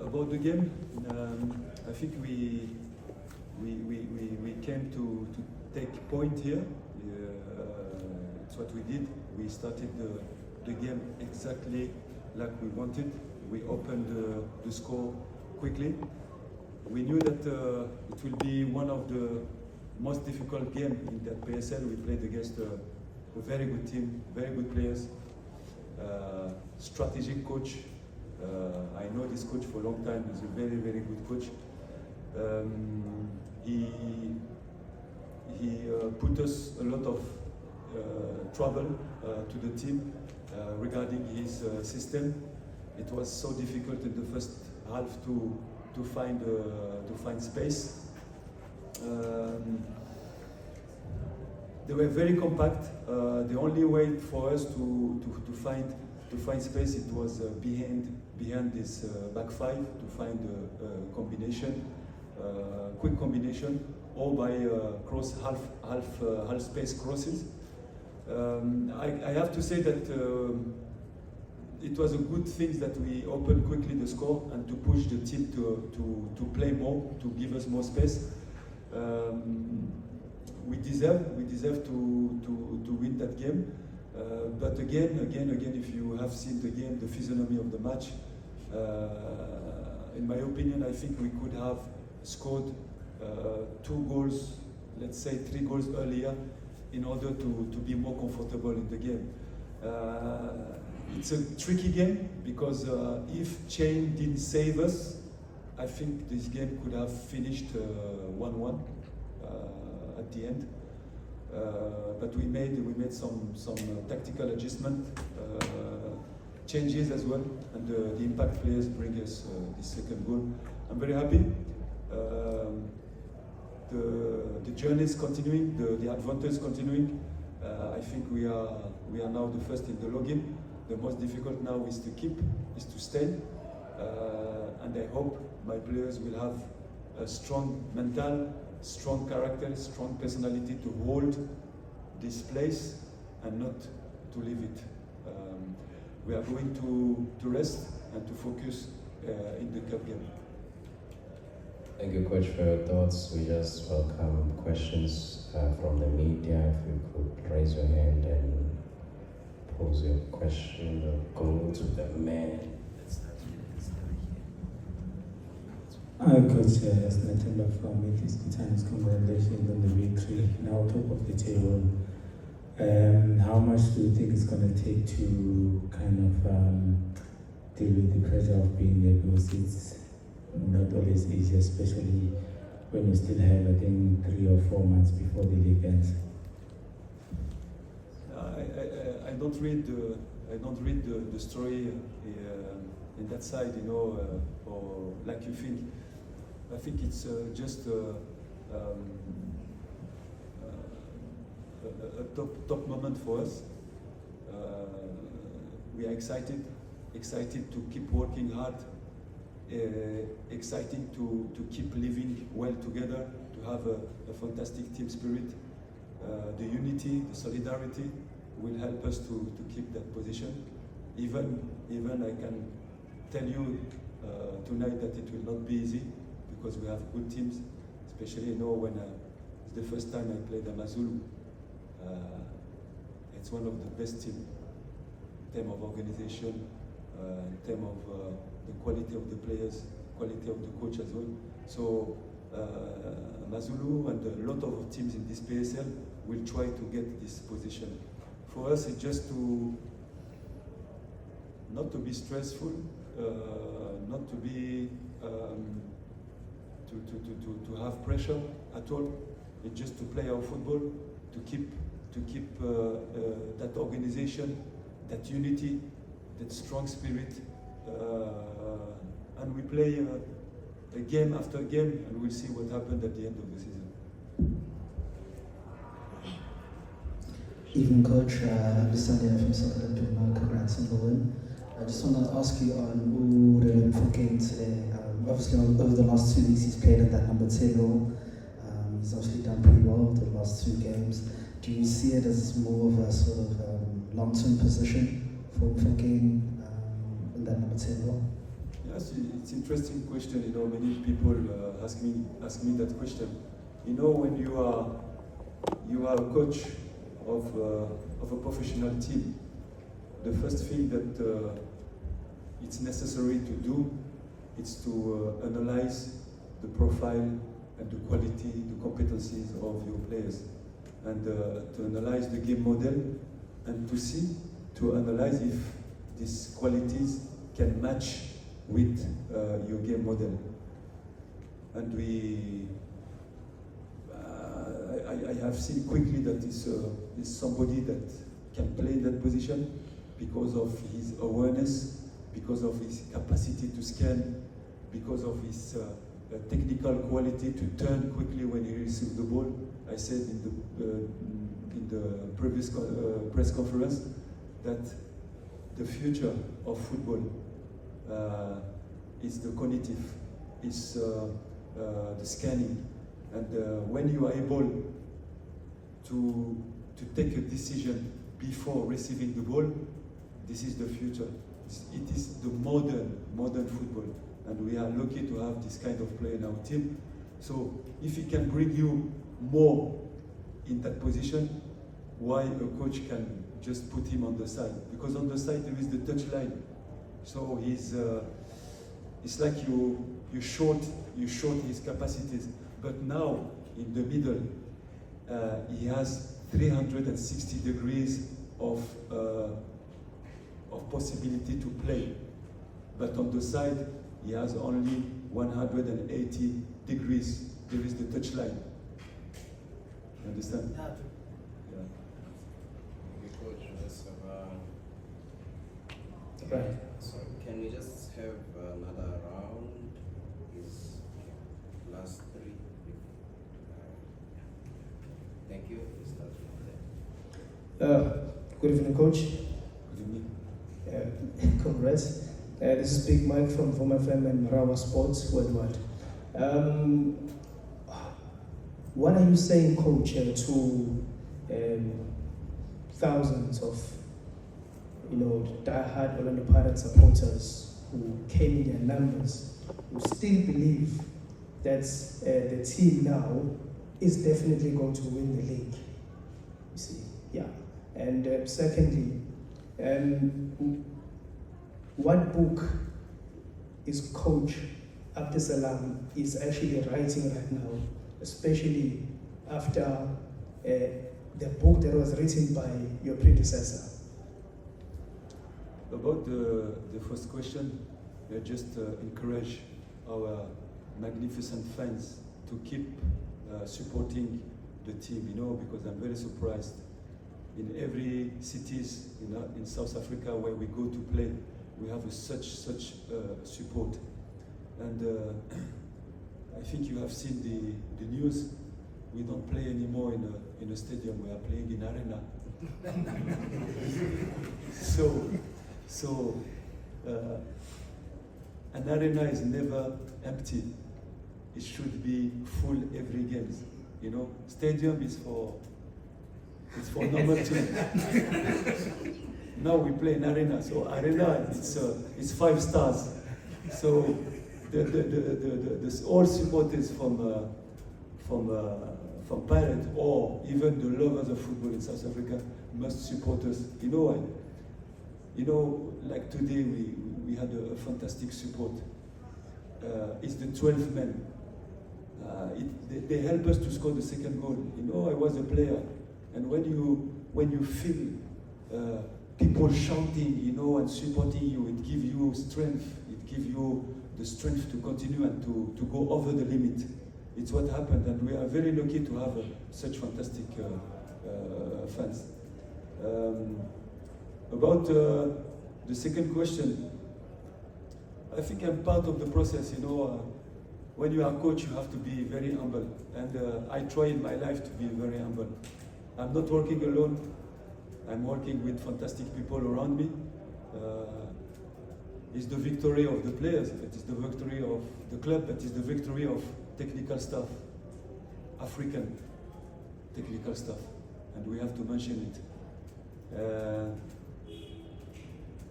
About the game, I think we came to take point here. It's what we did. We started the game exactly like we wanted. We opened the score quickly. We knew that it will be one of the most difficult games in that PSL. We played against a very good team, very good players, strategic coach. I know this coach for a long time. He's a very, very good coach. He put us a lot of trouble to the team regarding his system. It was so difficult in the first half to find space. They were very compact. The only way for us to find space, it was behind this back five, to find a combination, quick combination, or by cross half space crosses. I have to say that it was a good thing that we opened quickly the score and to push the team to play more, to give us more space. We deserve to win that game. But again, if you have seen the game, the physiognomy of the match, in my opinion, I think we could have scored 2 goals, let's say 3 goals earlier, in order to be more comfortable in the game. It's a tricky game because if Chain didn't save us, I think this game could have finished 1-1 at the end. But we made some tactical adjustment, changes as well, and the impact players bring us this second goal. I'm very happy. The journey is continuing, the advantage is continuing. I think we are now the first in the login. The most difficult now is to stay, and I hope my players will have a strong mental, strong character, strong personality to hold this place and not to leave it. We are going to rest and to focus in the cup game. Thank you, Coach, for your thoughts. We just welcome questions from the media. If you could raise your hand and pose your question or go to the man. Hi, Coach. Natemba from Metis Times. Congratulations on the victory. Now, top of the table. How much do you think it's going to take to kind of deal with the pressure of being there? Because it's not always easy, especially when you still have, I think, 3 or 4 months before the league ends. I don't read the story in that side, or like you think. I think it's just a top moment for us. We are excited to keep working hard, exciting to keep living well together, to have a fantastic team spirit. The unity, the solidarity will help us to keep that position. Even I can tell you tonight that it will not be easy, because we have good teams, especially when it's the first time I played AmaZulu. It's one of the best teams in terms of organization, in terms of the quality of the players, quality of the coach as well. So AmaZulu and a lot of teams in this PSL will try to get this position. For us, it's just not to be stressful, not to be to have pressure at all. It's just to play our football, to keep that organization, that unity, that strong spirit, and we play a game after game, and we'll see what happened at the end of the season. Evening, Coach. Abdeslam from Ouaddou. Congrats on the win. I just want to ask you on Ouaddou for game today. Obviously, over the last 2 weeks, he's played at that number 10 role. He's obviously done pretty well the last 2 games. Do you see it as more of a sort of long-term position for game in that number 10 role? Yes, it's interesting question. You know, many people ask me that question. You know, when you are a coach of a professional team, the first thing that it's necessary to do is to analyze the profile and the quality, the competencies of your players, and to analyze the game model, and to analyze if these qualities can match with your game model. And I have seen quickly that is somebody that can play in that position because of his awareness, because of his capacity to scan, because of his technical quality to turn quickly when he receives the ball. I said in the previous press conference that the future of football is the cognitive, is the scanning, and when you are able to take a decision before receiving the ball, this is the future. It is the modern football, and we are lucky to have this kind of player in our team. So if he can bring you more in that position, why a coach can just put him on the side? Because on the side there is the touch line. So it's like you short his capacities. But now in the middle, he has 360 degrees of possibility to play. But on the side, he has only 180 degrees. There is the touch line. You understand? Yeah. Coach, let's have Right. so can we just have another round? Is last three? Thank you. We start from there. Good evening, Coach. Good evening. Congrats. This is Big Mike from Vuma FM and Rawa Sports Worldwide. What are you saying, Coach, to thousands of die-hard Orlando Pirates supporters who came in their numbers, who still believe that the team now is definitely going to win the league? You see, yeah. And secondly, what book is Coach Abdeslam is actually writing right now, especially after the book that was written by your predecessor? About the first question, I just encourage our magnificent fans to keep supporting the team, because I'm very surprised. In every cities in South Africa where we go to play, we have such support. And I think you have seen the news. We don't play anymore in a stadium, we are playing in arena. So an arena is never empty. It should be full every game. Stadium is for normal team. Now we play in arena. So arena it's 5 stars. So the all supporters from Pirates or even the lovers of football in South Africa must support us. You know why? Like today we had a fantastic support. It's the 12th man. They help us to score the second goal. I was a player, and when you feel people shouting, and supporting you, it gives you strength. It gives you the strength to continue and to go over the limit. It's what happened, and we are very lucky to have such fantastic fans. About the second question, I think I'm part of the process. When you are a coach, you have to be very humble, and I try in my life to be very humble. I'm not working alone. I'm working with fantastic people around me. It's the victory of the players, it is the victory of the club, it is the victory of technical staff, African technical staff, and we have to mention it.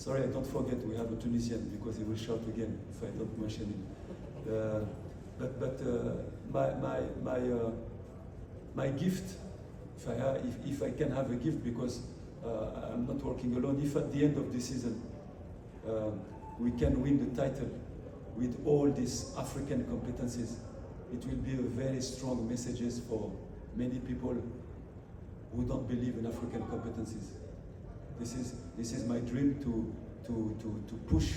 Sorry, I don't forget we have a Tunisian because he will shout again if I don't mention him. My gift, if I can have a gift, because I'm not working alone, if at the end of the season we can win the title with all these African competencies, it will be a very strong messages for many people who don't believe in African competencies. This is my dream to push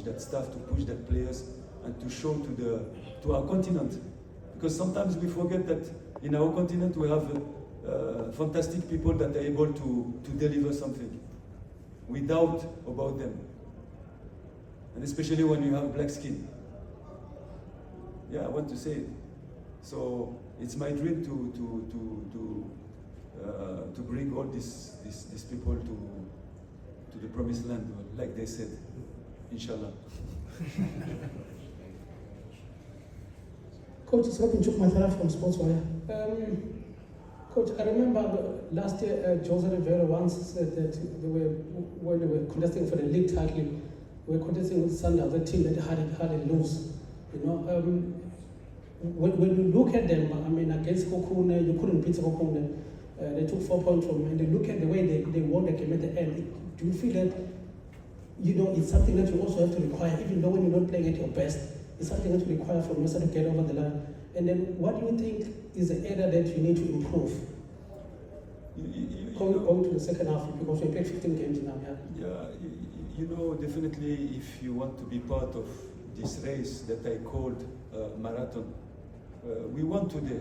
that staff, to push that players, and to show to our continent, because sometimes we forget that in our continent we have fantastic people that are able to deliver something. We doubt about them, and especially when you have black skin. Yeah, I want to say it. So it's my dream to bring all these people to the promised land, like they said, inshallah. Coach, it's Robin Chukmatara from Sportswire. Coach, I remember last year Jose Rivera once said that when they were contesting for the league title, we were contesting with Sundowns, a team that had it loose. You know, when you look at them, I mean, against Kokune, you couldn't beat Kokune. They took 4 points from them, and they look at the way they won the game at the end. Do you feel that, you know, it's something that you also have to require, even though when you're not playing at your best, it's something that you require from yourself to get over the line? And then what do you think is the area that you need to improve? Going to the second half, because we played 15 games now, yeah? Yeah, you know, definitely if you want to be part of this race that I called marathon, we won today.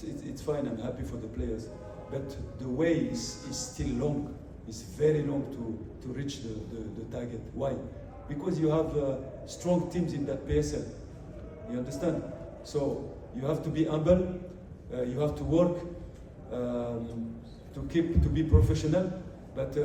It's fine, I'm happy for the players. But the way is still long. It's very long to reach the target. Why? Because you have strong teams in that PSL. You understand? So you have to be humble. You have to work to be professional. But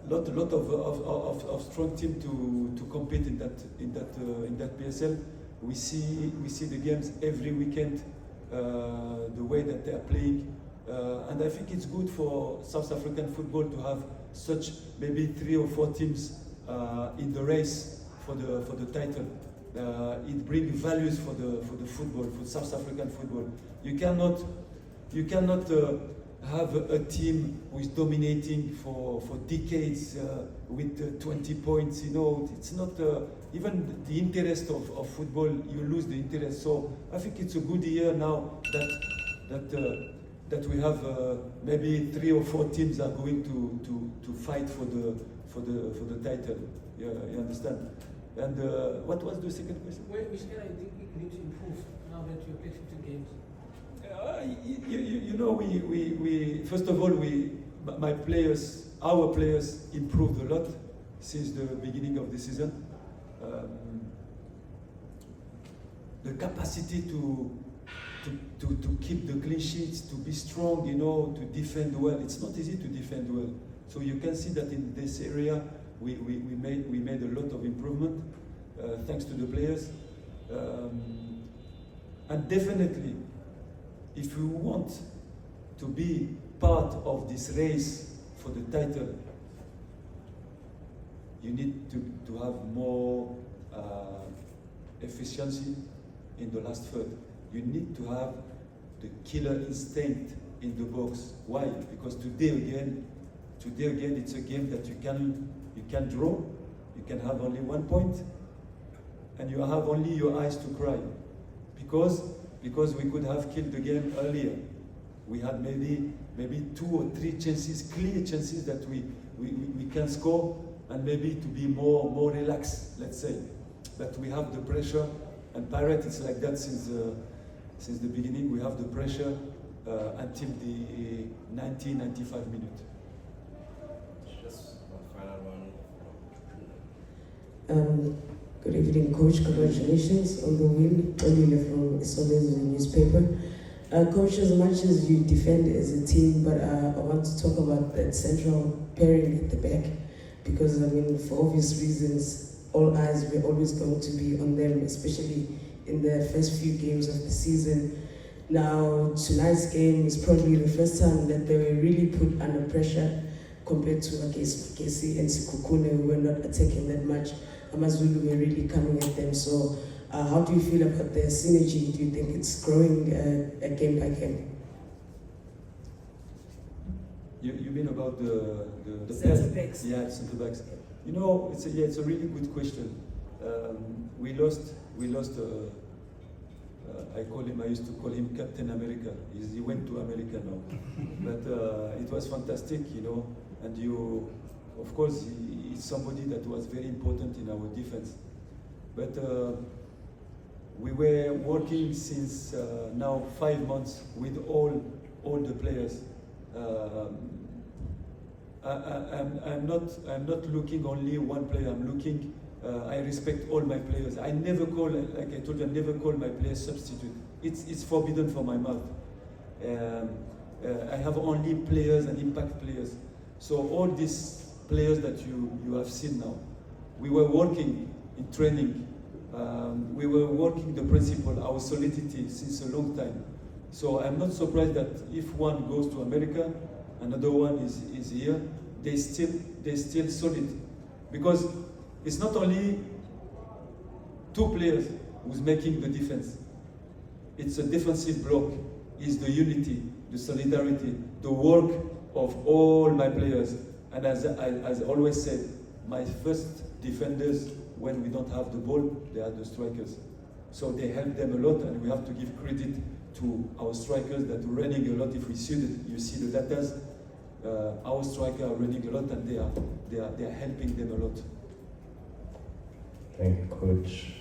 lot of strong team to compete in that PSL. We see the games every weekend. The way that they are playing. And I think it's good for South African football to have such maybe 3 or 4 teams in the race for the title. It brings values for the football, for South African football. You cannot have a team who is dominating for decades with 20 points. You know, it's not even the interest of football. You lose the interest. So I think it's a good year now that we have maybe 3 or 4 teams are going to fight for the title. Yeah, you understand? And what was the second question? Which area do you think you need to improve now that you played 15 games? You know, we first of all, our players improved a lot since the beginning of the season. The capacity to keep the clean sheets, to be strong, you know, to defend well. It's not easy to defend well. So you can see that in this area we made a lot of improvement thanks to the players. And definitely, if we want to be part of this race for the title, you need to have more efficiency in the last third. You need to have the killer instinct in the box. Why? Because today again, it's a game that you can draw. You can have only 1 point, and you have only your eyes to cry, because we could have killed the game earlier. We had maybe 2 or 3 chances, clear chances that we can score, and maybe to be more relaxed, let's say. But we have the pressure, and Pirate is like that since the beginning. We have the pressure until the 95 minutes. Just one final one. Good evening, Coach. Congratulations on the win. Olile from Isolés, the newspaper. Coach, as much as you defend as a team, but I want to talk about that central pairing at the back, because I mean, for obvious reasons, all eyes were always going to be on them, especially in the first few games of the season. Now, tonight's game is probably the first time that they were really put under pressure. compared to, I guess, Makesi and Sikukune, who were not attacking that much. AmaZulu were really coming at them. So how do you feel about the synergy? Do you think it's growing game by game? You mean about the Centre pair? backs. Yeah, centre backs. You know, it's a really good question. We lost. I used to call him Captain America. He went to America now, but it was fantastic, you know. And of course, he's somebody that was very important in our defense. But we were working since now 5 months with all the players. I'm not looking only one player. I'm looking. I respect all my players. I never call, like I told you, I never call my players substitute. It's forbidden for my mouth. I have only players and impact players. So all these players that you have seen now, we were working in training. We were working the principle, our solidity, since a long time. So I'm not surprised that if one goes to America, another one is here, they still solid. Because it's not only two players who's making the difference. It's a defensive block. It's the unity, the solidarity, the work of all my players. And as I always said, my first defenders, when we don't have the ball, they are the strikers. So they help them a lot, and we have to give credit to our strikers that are running a lot. If we see you see the data, our strikers are running a lot, and they are helping them a lot. Thank you, Coach.